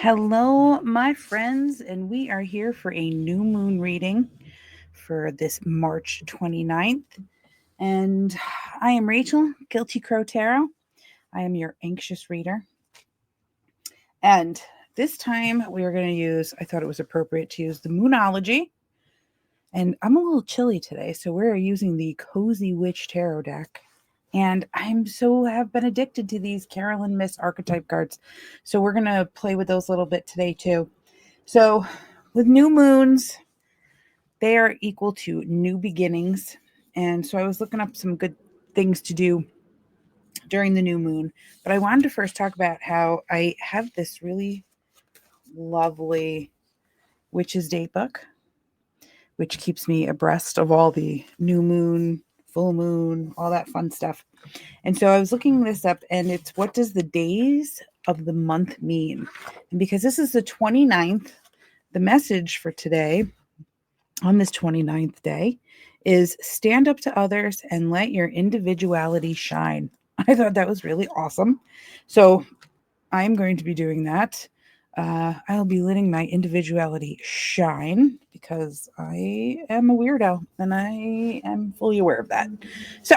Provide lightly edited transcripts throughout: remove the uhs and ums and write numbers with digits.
Hello, my friends, and we are here for a new moon reading for this March 29th. And I am Rachel, Guilty Crow Tarot. I am your anxious reader. And this time we are going to use, I thought it was appropriate to use the Moonology. And I'm a little chilly today, so we're using the Cozy Witch Tarot deck. And have been addicted to these Carolyn Miss archetype cards. So we're going to play with those a little bit today too. So with new moons, they are equal to new beginnings. And so I was looking up some good things to do during the new moon. But I wanted to first talk about how I have this really lovely Witch's Date book, which keeps me abreast of all the new moon, full moon, all that fun stuff. And so I was looking this up, and it's what does the days of the month mean? And because this is the 29th, the message for today on this 29th day is stand up to others and let your individuality shine. I thought that was really awesome. So I'm going to be doing that. I'll be letting my individuality shine because I am a weirdo and I am fully aware of that. So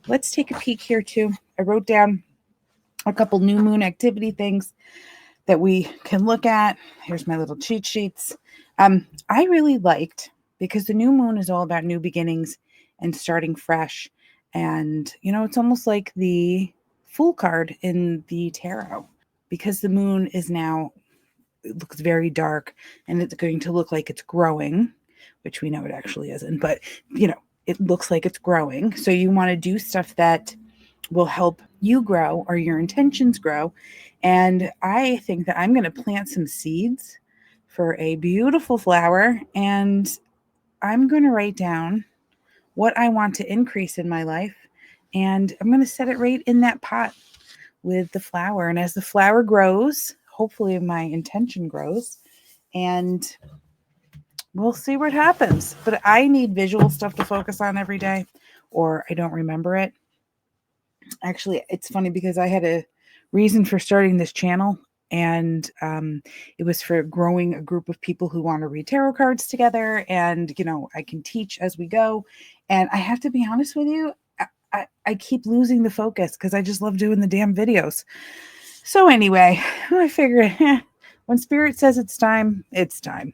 let's take a peek here too. I wrote down a couple new moon activity things that we can look at. Here's my little cheat sheets. I really liked, because the new moon is all about new beginnings and starting fresh. And, it's almost like the Fool card in the tarot, because the moon is now, it looks very dark, and it's going to look like it's growing, which we know it actually isn't, but, it looks like it's growing. So you want to do stuff that will help you grow or your intentions grow. And I think that I'm going to plant some seeds for a beautiful flower, and I'm going to write down what I want to increase in my life, and I'm going to set it right in that pot with the flower. And as the flower grows, hopefully my intention grows, and we'll see what happens. But I need visual stuff to focus on every day, or I don't remember it. Actually, it's funny because I had a reason for starting this channel, and it was for growing a group of people who want to read tarot cards together, and I can teach as we go. And I have to be honest with you, I keep losing the focus because I just love doing the damn videos. So anyway, I figured when Spirit says it's time, it's time.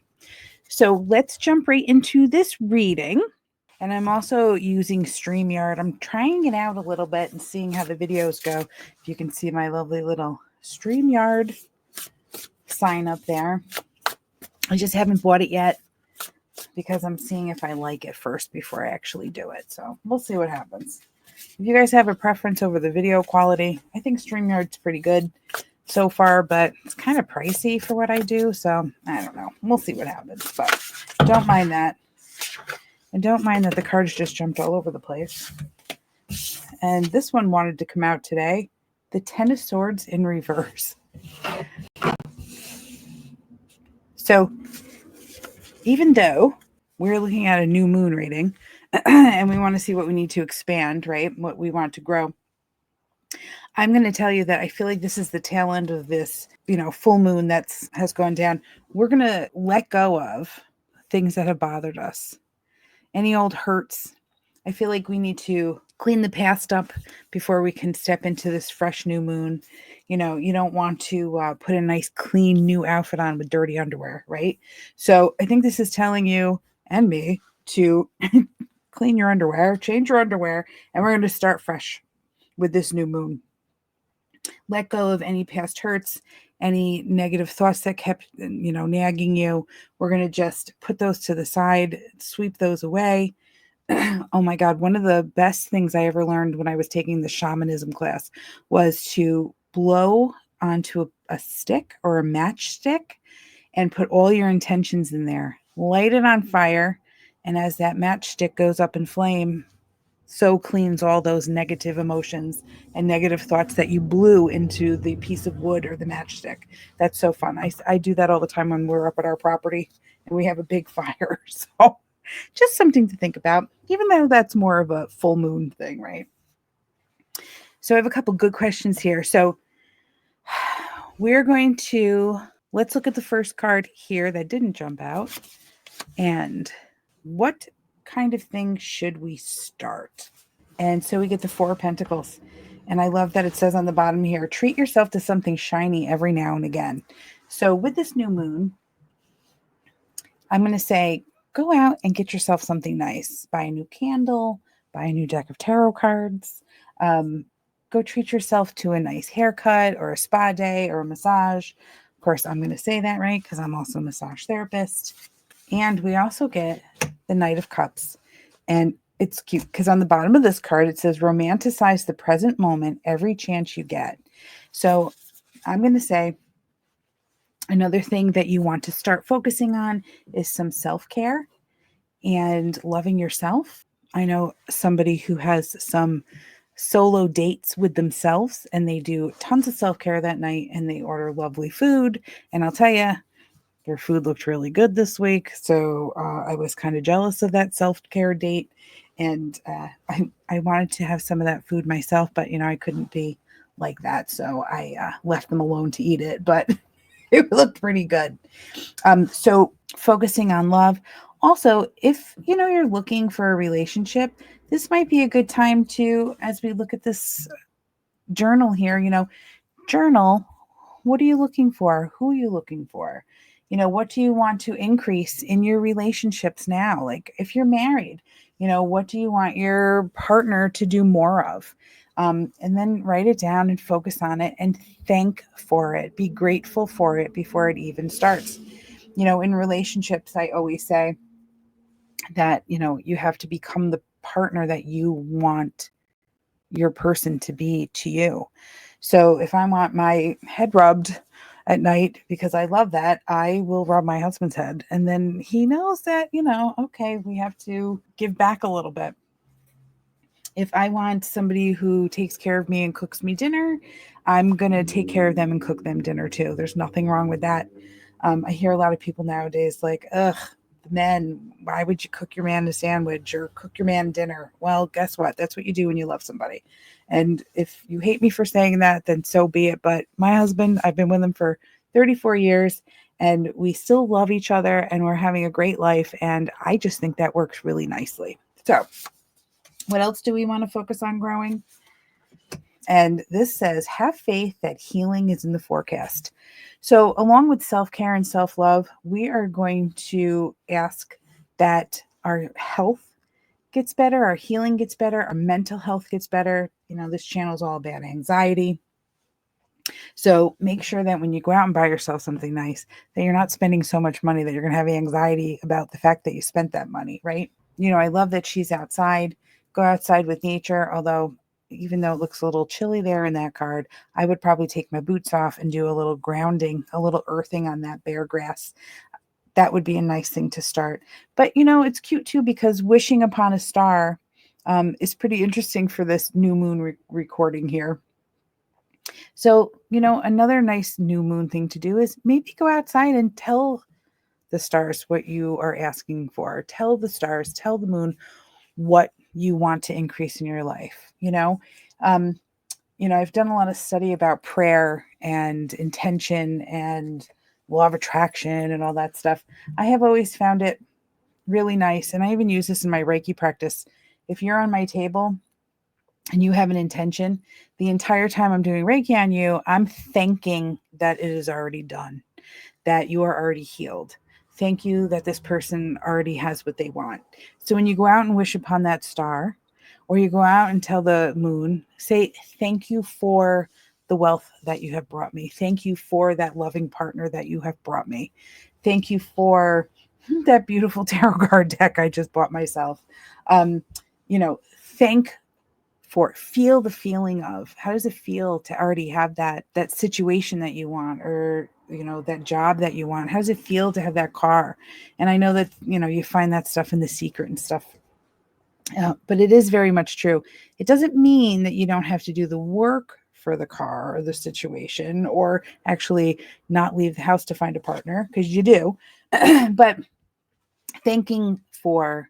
So let's jump right into this reading. And I'm also using StreamYard. I'm trying it out a little bit and seeing how the videos go. If you can see my lovely little StreamYard sign up there. I just haven't bought it yet because I'm seeing if I like it first before I actually do it. So we'll see what happens. If you guys have a preference over the video quality, I think StreamYard's pretty good so far, but it's kind of pricey for what I do. So I don't know. We'll see what happens, but don't mind that. And don't mind that the cards just jumped all over the place. And this one wanted to come out today. The Ten of Swords in reverse. So even though we're looking at a new moon reading and we want to see what we need to expand, right? What we want to grow. I'm going to tell you that I feel like this is the tail end of this, full moon has gone down. We're going to let go of things that have bothered us. Any old hurts. I feel like we need to clean the past up before we can step into this fresh new moon. You don't want to put a nice, clean, new outfit on with dirty underwear, right? So I think this is telling you and me to clean your underwear, change your underwear, and we're going to start fresh with this new moon. Let go of any past hurts, any negative thoughts that kept, nagging you. We're going to just put those to the side, sweep those away. Oh my God. One of the best things I ever learned when I was taking the shamanism class was to blow onto a stick or a matchstick and put all your intentions in there. Light it on fire. And as that matchstick goes up in flame, so cleans all those negative emotions and negative thoughts that you blew into the piece of wood or the matchstick. That's so fun. I do that all the time when we're up at our property and we have a big fire. So just something to think about, even though that's more of a full moon thing, right? So I have a couple good questions here. So we're going to, let's look at the first card here that didn't jump out. And what kind of thing should we start? And so we get the Four of Pentacles. And I love that it says on the bottom here, treat yourself to something shiny every now and again. So with this new moon, I'm going to say, go out and get yourself something nice. Buy a new candle, buy a new deck of tarot cards. Go treat yourself to a nice haircut or a spa day or a massage. Of course, I'm going to say that right because I'm also a massage therapist. And we also get the Knight of Cups. And it's cute because on the bottom of this card, it says, romanticize the present moment every chance you get. So I'm going to say, another thing that you want to start focusing on is some self-care and loving yourself. I know somebody who has some solo dates with themselves and they do tons of self-care that night and they order lovely food. And I'll tell you, their food looked really good this week. So I was kind of jealous of that self-care date. And I wanted to have some of that food myself, but, I couldn't be like that. So I left them alone to eat it, but it looked pretty good. So focusing on love. Also, if, you're looking for a relationship, this might be a good time to, as we look at this journal here, journal, what are you looking for? Who are you looking for? What do you want to increase in your relationships now? Like if you're married, what do you want your partner to do more of? And then write it down and focus on it and thank for it. Be grateful for it before it even starts. In relationships, I always say that, you have to become the partner that you want your person to be to you. So if I want my head rubbed at night, because I love that, I will rub my husband's head. And then he knows that, okay, we have to give back a little bit. If I want somebody who takes care of me and cooks me dinner, I'm going to take care of them and cook them dinner too. There's nothing wrong with that. I hear a lot of people nowadays like, ugh, men, why would you cook your man a sandwich or cook your man dinner? Well, guess what? That's what you do when you love somebody. And if you hate me for saying that, then so be it. But my husband, I've been with him for 34 years and we still love each other and we're having a great life. And I just think that works really nicely. So what else do we want to focus on growing? And this says, have faith that healing is in the forecast. So along with self-care and self-love, we are going to ask that our health gets better, our healing gets better, our mental health gets better. This channel is all about anxiety. So make sure that when you go out and buy yourself something nice, that you're not spending so much money that you're going to have anxiety about the fact that you spent that money, right? I love that she's outside. Go outside with nature, although even though it looks a little chilly there in that card, I would probably take my boots off and do a little grounding, a little earthing on that bare grass. That would be a nice thing to start. But, it's cute too, because wishing upon a star is pretty interesting for this new moon recording here. So, another nice new moon thing to do is maybe go outside and tell the stars what you are asking for. Tell the stars, tell the moon what you want to increase in your life. I've done a lot of study about prayer and intention and law of attraction and all that stuff. I have always found it really nice. And I even use this in my Reiki practice. If you're on my table and you have an intention, the entire time I'm doing Reiki on you, I'm thanking that it is already done, that you are already healed. Thank you that this person already has what they want. So when you go out and wish upon that star, or you go out and tell the moon, say, thank you for the wealth that you have brought me. Thank you for that loving partner that you have brought me. Thank you for that beautiful tarot card deck I just bought myself. Thank for, feel the feeling of, how does it feel to already have that situation that you want, or that job that you want? How does it feel to have that car? And I know that you find that stuff in The Secret and stuff, but it is very much true. It doesn't mean that you don't have to do the work for the car or the situation, or actually not leave the house to find a partner, because you do. But thanking for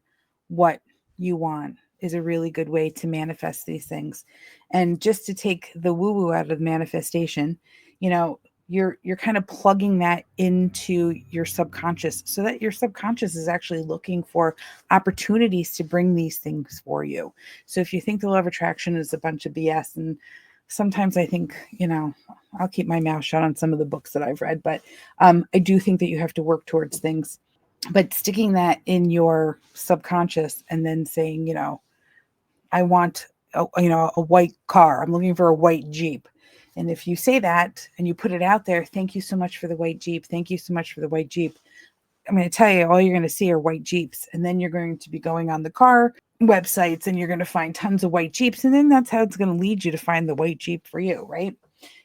what you want is a really good way to manifest these things. And just to take the woo-woo out of manifestation, you're kind of plugging that into your subconscious so that your subconscious is actually looking for opportunities to bring these things for you. So if you think the law of attraction is a bunch of BS, and sometimes I think, I'll keep my mouth shut on some of the books that I've read, but I do think that you have to work towards things. But sticking that in your subconscious and then saying, I want a white car. I'm looking for a white Jeep. And if you say that and you put it out there, thank you so much for the white Jeep. Thank you so much for the white Jeep. I'm going to tell you, all you're going to see are white Jeeps. And then you're going to be going on the car websites and you're going to find tons of white Jeeps. And then that's how it's going to lead you to find the white Jeep for you, right?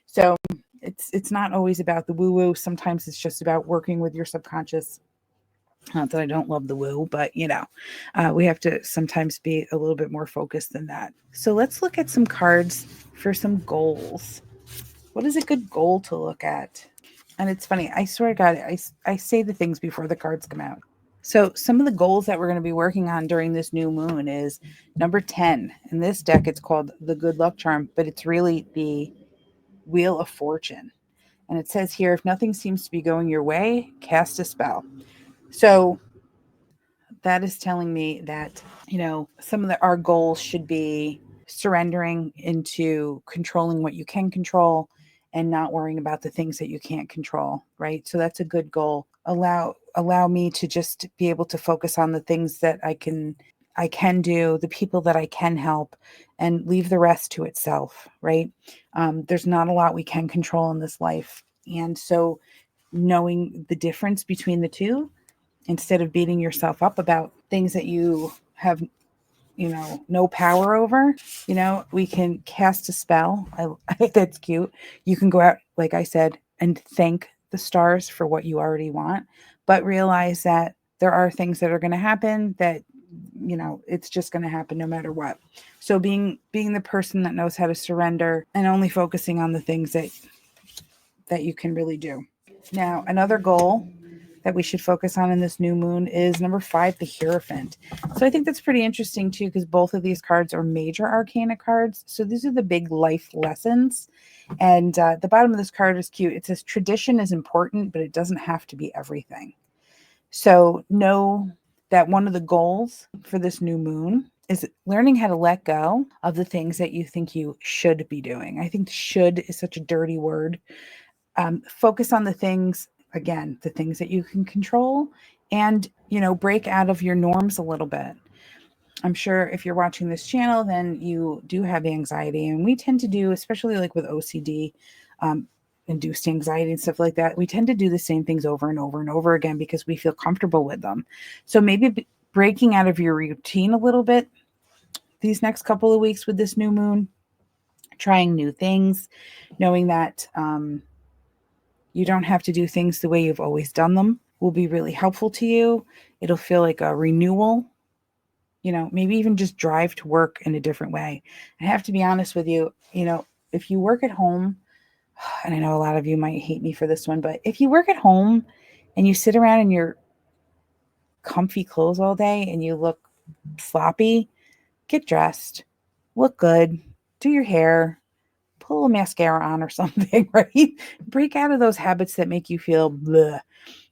So it's not always about the woo-woo. Sometimes it's just about working with your subconscious. Not that I don't love the woo, but we have to sometimes be a little bit more focused than that. So let's look at some cards for some goals. What is a good goal to look at? And it's funny, I swear to God, I say the things before the cards come out. So some of the goals that we're going to be working on during this new moon is number 10. In this deck, it's called the Good Luck Charm, but it's really the Wheel of Fortune. And it says here, if nothing seems to be going your way, cast a spell. So that is telling me that, some of our goals should be surrendering into controlling what you can control and not worrying about the things that you can't control, right? So that's a good goal. Allow me to just be able to focus on the things that I can do, the people that I can help, and leave the rest to itself, right? There's not a lot we can control in this life. And so knowing the difference between the two, instead of beating yourself up about things that you have, no power over, we can cast a spell. I think that's cute. You can go out, like I said, and thank the stars for what you already want, but realize that there are things that are going to happen that, it's just going to happen no matter what. So being the person that knows how to surrender and only focusing on the things that you can really do. Now, another goal that we should focus on in this new moon is number 5, the Hierophant. So I think that's pretty interesting too, because both of these cards are major arcana cards. So these are the big life lessons. And the bottom of this card is cute. It says tradition is important, but it doesn't have to be everything. So know that one of the goals for this new moon is learning how to let go of the things that you think you should be doing. I think should is such a dirty word. Focus on the things, again, the things that you can control, and, break out of your norms a little bit. I'm sure if you're watching this channel, then you do have anxiety, and we tend to do, especially like with OCD, induced anxiety and stuff like that, we tend to do the same things over and over and over again because we feel comfortable with them. So maybe breaking out of your routine a little bit these next couple of weeks with this new moon, trying new things, knowing that you don't have to do things the way you've always done them, will be really helpful to you. It'll feel like a renewal, maybe even just drive to work in a different way. I have to be honest with you, if you work at home, and I know a lot of you might hate me for this one, but if you work at home and you sit around in your comfy clothes all day and you look sloppy, get dressed, look good, do your hair, put a little mascara on or something, right? Break out of those habits that make you feel bleh.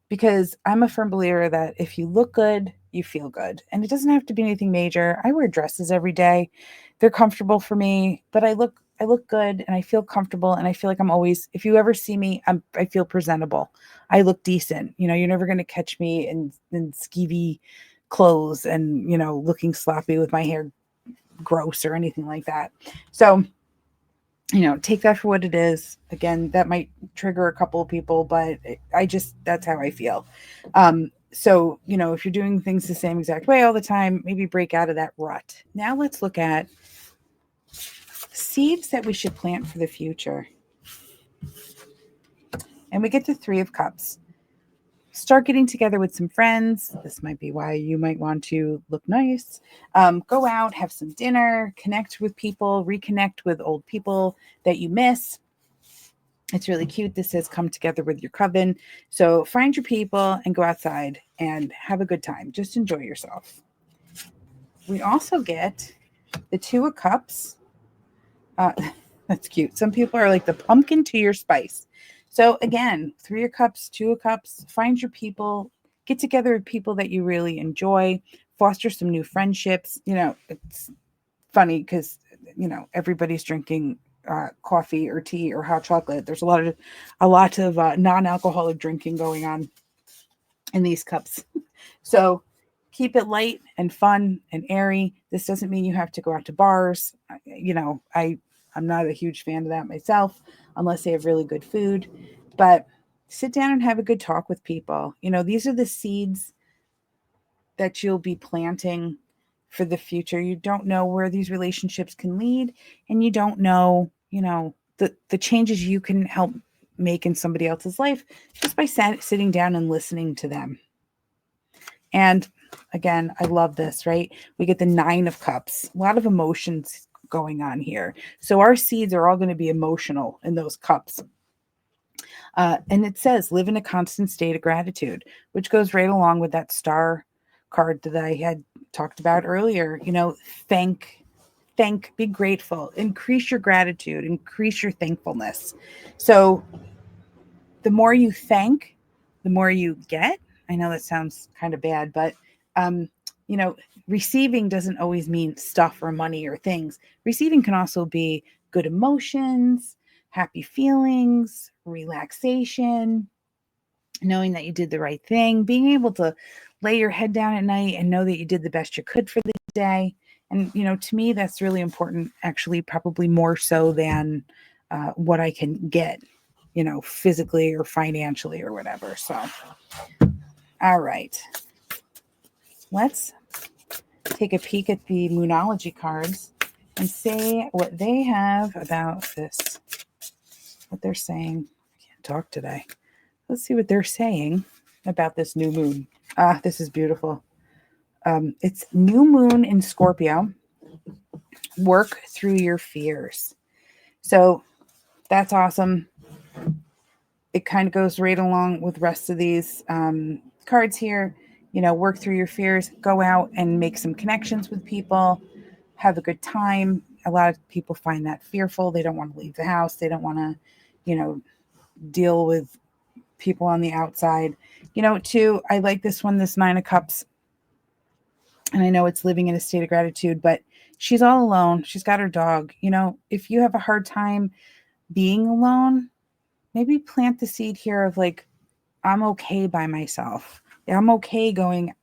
Because I'm a firm believer that if you look good, you feel good. And it doesn't have to be anything major. I wear dresses every day. They're comfortable for me, but I look good and I feel comfortable, and I feel like I'm always, if you ever see me, I feel presentable. I look decent. You're never going to catch me in skeevy clothes and, looking sloppy with my hair gross or anything like that. So, take that for what it is. Again, that might trigger a couple of people, but that's how I feel. So, if you're doing things the same exact way all the time, maybe break out of that rut. Now let's look at seeds that we should plant for the future. And we get the 3 of Cups. Start getting together with some friends. This might be why you might want to look nice. Go out, have some dinner, connect with people, reconnect with old people that you miss. It's really cute. This says come together with your coven. So find your people and go outside and have a good time. Just enjoy yourself. We also get the 2 of Cups. That's cute. Some people are like the pumpkin to your spice. So again, 3 of Cups, 2 of Cups, find your people, get together with people that you really enjoy, foster some new friendships. It's funny because, everybody's drinking coffee or tea or hot chocolate. There's a lot of non-alcoholic drinking going on in these cups. So keep it light and fun and airy. This doesn't mean you have to go out to bars. I'm not a huge fan of that myself, unless they have really good food. But sit down and have a good talk with people. These are the seeds that you'll be planting for the future. You don't know where these relationships can lead, and you don't know, the changes you can help make in somebody else's life just by sitting down and listening to them. And again, I love this, right? We get the 9 of Cups, a lot of emotions going on here. So our seeds are all going to be emotional in those cups. And it says, live in a constant state of gratitude, which goes right along with that star card that I had talked about earlier. Thank, be grateful, increase your gratitude, increase your thankfulness. So the more you thank, the more you get. I know that sounds kind of bad, but receiving doesn't always mean stuff or money or things. Receiving can also be good emotions, happy feelings, relaxation, knowing that you did the right thing, being able to lay your head down at night and know that you did the best you could for the day. And, to me, that's really important, actually, probably more so than what I can get, physically or financially or whatever. So, all right. Let's take a peek at the Moonology cards and see what they have about this, what they're saying. I can't talk today. Let's see what they're saying about this new moon. This is beautiful. It's new moon in Scorpio. Work through your fears. So that's awesome. It kind of goes right along with the rest of these cards here. Work through your fears. Go out and make some connections with people. Have a good time. A lot of people find that fearful. They don't want to leave the house. They don't want to, deal with people on the outside. Too, I like this one, this 9 of Cups. And I know it's living in a state of gratitude, but she's all alone. She's got her dog. If you have a hard time being alone, maybe plant the seed here of like, I'm okay by myself. I'm okay going,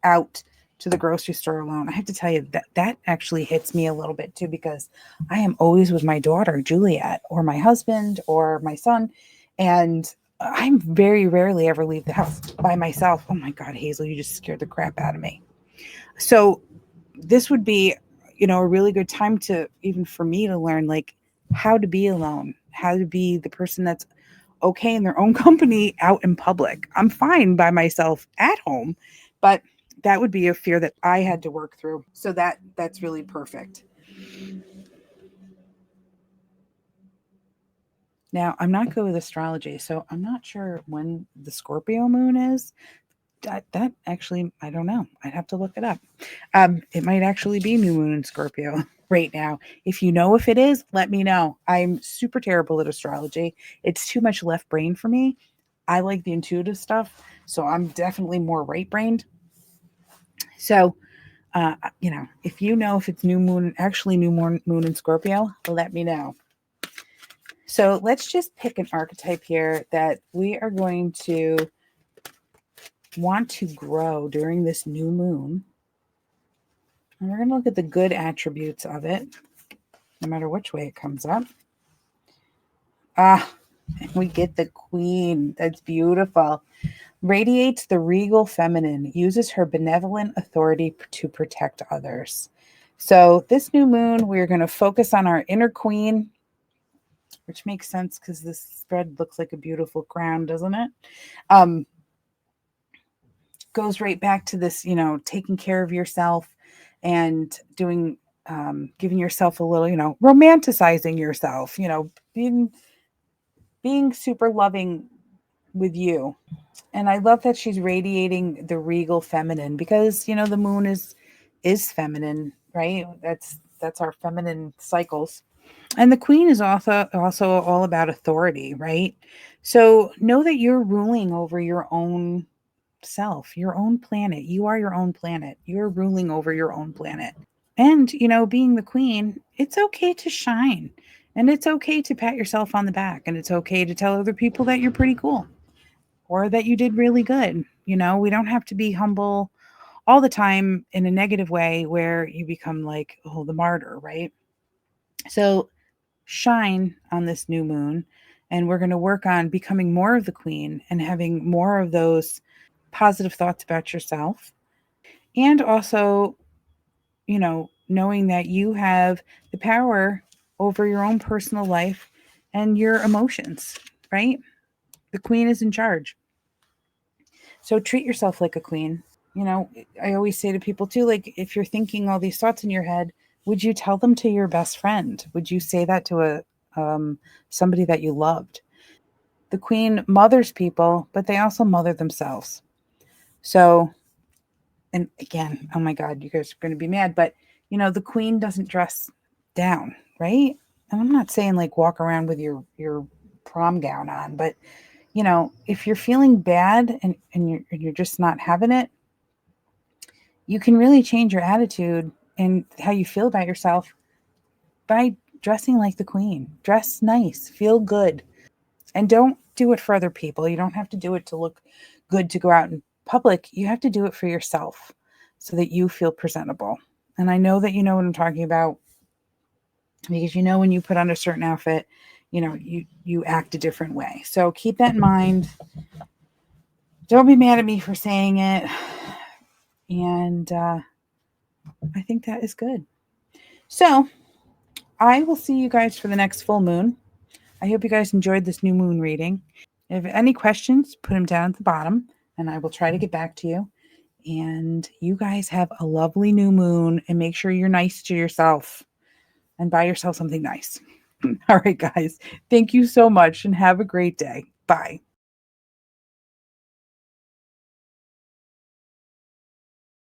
out to the grocery store alone. I have to tell you that actually hits me a little bit too, because I am always with my daughter, Juliet, or my husband or my son. And I'm very rarely ever leave the house by myself. Oh my God, Hazel, you just scared the crap out of me. So this would be, a really good time to, even for me, to learn like how to be alone, how to be the person that's okay in their own company out in public. I'm fine by myself at home, but that would be a fear that I had to work through. So that's really perfect. Now, I'm not good with astrology, so I'm not sure when the Scorpio moon is. That actually, I don't know. I'd have to look it up. It might actually be new moon in Scorpio right now. If you know if it is, let me know. I'm super terrible at astrology. It's too much left brain for me. I like the intuitive stuff, so I'm definitely more right brained. So, if you know if it's new moon in Scorpio, let me know. So let's just pick an archetype here that we are going to want to grow during this new moon. And we're going to look at the good attributes of it, no matter which way it comes up. And we get the Queen. That's beautiful. Radiates the regal feminine, uses her benevolent authority to protect others. So this new moon, we're going to focus on our inner queen, which makes sense because this spread looks like a beautiful crown, doesn't it? Goes right back to this, taking care of yourself and doing, giving yourself a little, romanticizing yourself, being super loving with you. And I love that she's radiating the regal feminine because, the moon is feminine, right? That's our feminine cycles. And the queen is also all about authority, right? So know that you're ruling over your own self, your own planet. You are your own planet. You're ruling over your own planet. And, being the queen, it's okay to shine. And it's okay to pat yourself on the back. And it's okay to tell other people that you're pretty cool or that you did really good. We don't have to be humble all the time in a negative way where you become like, oh, the martyr, right? So shine on this new moon. And we're going to work on becoming more of the queen and having more of those positive thoughts about yourself. And also, knowing that you have the power over your own personal life and your emotions, right? The queen is in charge. So treat yourself like a queen. I always say to people too, like, if you're thinking all these thoughts in your head, would you tell them to your best friend? Would you say that to somebody that you loved? The queen mothers people, but they also mother themselves. So, and again, oh my God, you guys are going to be mad, but the queen doesn't dress down, right? And I'm not saying like walk around with your prom gown on, but if you're feeling bad and you're just not having it, you can really change your attitude and how you feel about yourself by dressing like the queen. Dress nice, feel good, and don't do it for other people. You don't have to do it to look good to go out in public. You have to do it for yourself so that you feel presentable. And I know that you know what I'm talking about, because when you put on a certain outfit, you act a different way. So keep that in mind. Don't be mad at me for saying it. And I think that is good. So I will see you guys for the next full moon. I hope you guys enjoyed this new moon reading. If you have any questions, put them down at the bottom and I will try to get back to you. And you guys have a lovely new moon, and make sure you're nice to yourself and buy yourself something nice. All right, guys. Thank you so much and have a great day. Bye.